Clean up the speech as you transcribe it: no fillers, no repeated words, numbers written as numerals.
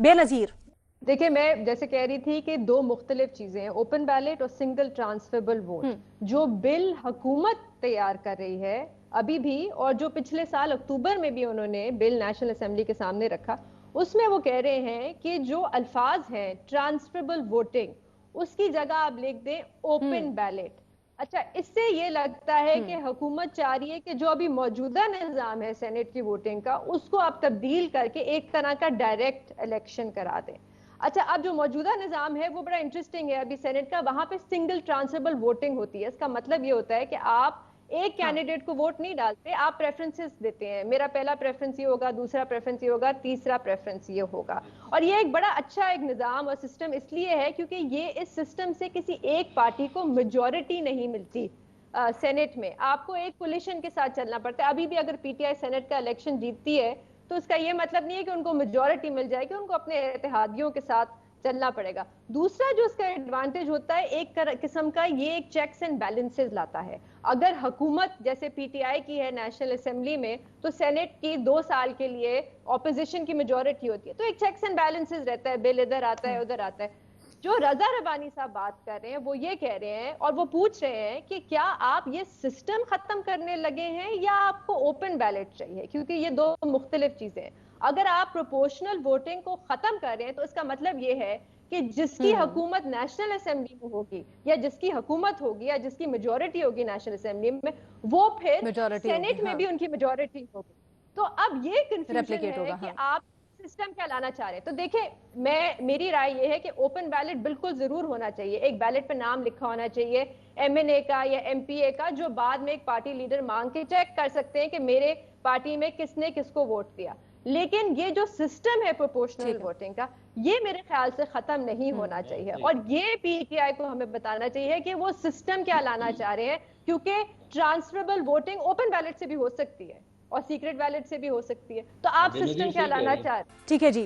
बेनजीर। देखिए, मैं जैसे कह रही थी कि दो मुख्तलिफ चीजें हैं, ओपन बैलेट और सिंगल ट्रांसफरेबल वोट। जो बिल हुकूमत तैयार कर रही है अभी भी, और जो पिछले साल अक्टूबर में भी उन्होंने बिल नेशनल असेंबली के सामने रखा, उसमें वो कह रहे हैं कि जो अल्फाज हैं ट्रांसफरेबल वोटिंग, उसकी जगह आप लिख दें ओपन बैलेट। अच्छा, इससे ये लगता है कि हुकूमत चाह रही है कि जो अभी मौजूदा निजाम है सेनेट की वोटिंग का, उसको आप तब्दील करके एक तरह का डायरेक्ट इलेक्शन करा दें। अच्छा, अब जो मौजूदा निजाम है वो बड़ा इंटरेस्टिंग है अभी सेनेट का, वहां पे सिंगल ट्रांसफरेबल वोटिंग होती है। इसका मतलब ये होता है कि आप एक कैंडिडेट को वोट नहीं डालते, आप प्रेफरेंसेस देते हैं। मेरा पहला प्रेफरेंस ये होगा, दूसरा प्रेफरेंस ये होगा, तीसरा प्रेफरेंस ये होगा। और ये एक बड़ा अच्छा एक निजाम और सिस्टम इसलिए है क्योंकि ये इस सिस्टम से किसी एक पार्टी को मेजोरिटी नहीं मिलती। सेनेट में आपको एक कोलिशन के साथ चलना पड़ता है। अभी भी अगर पीटीआई सेनेट का इलेक्शन जीतती है तो उसका ये मतलब नहीं है कि उनको मेजोरिटी मिल जाएगी, उनको अपने इत्तेहादियों के साथ चलना पड़ेगा। दूसरा जो इसका एडवांटेज होता है, एक किस्म का ये एक चेक्स एंड बैलेंसेस लाता है। अगर हुकूमत जैसे पीटीआई की है नेशनल असेंबली में, तो सेनेट की 2 साल के लिए ऑपोजिशन की मेजोरिटी होती है, तो एक चेक्स एंड बैलेंसेस रहता है, बिल इधर आता है उधर आता है। जो रजा रबानी साहब बात कर रहे हैं वो ये कह रहे हैं और वो पूछ रहे हैं कि क्या आप ये सिस्टम खत्म करने लगे हैं या आपको ओपन बैलेट चाहिए, क्योंकि ये दो मुख्तलिफ चीजें हैं। अगर आप प्रोपोर्शनल वोटिंग को खत्म कर रहे हैं तो इसका मतलब ये है कि जिसकी हुकूमत नेशनल असेंबली में होगी या जिसकी हुकूमत होगी या जिसकी मेजोरिटी होगी नेशनल असेंबली में, वो फिर मेजोरिटी होगी, सेनेट में हाँ, भी उनकी मेजोरिटी होगी। तो अब ये कंफ्यूजन रेप्लिकेट है होगा, कि हाँ। आप सिस्टम क्या लाना चाह रहे हैं। तो देखिए, मेरी राय ये है कि ओपन बैलेट बिल्कुल जरूर होना चाहिए। एक बैलेट पे नाम लिखा होना चाहिए एमएनए का या एमपीए का, जो बाद में एक पार्टी लीडर मांग के चेक कर सकते हैं कि मेरे पार्टी में किसने किसको वोट दिया। लेकिन ये जो सिस्टम है प्रोपोर्शनल वोटिंग का, ये मेरे ख्याल से खत्म नहीं होना चाहिए। और ये पीटीआई को हमें बताना चाहिए कि वो सिस्टम क्या लाना चाह रहे हैं, क्योंकि ट्रांसफरेबल वोटिंग ओपन बैलेट से भी हो सकती है और सीक्रेट बैलेट से भी हो सकती है। तो आप बेनजीर सिस्टम क्या सही कह लाना रही है। चाह रहे हैं? ठीक है जी।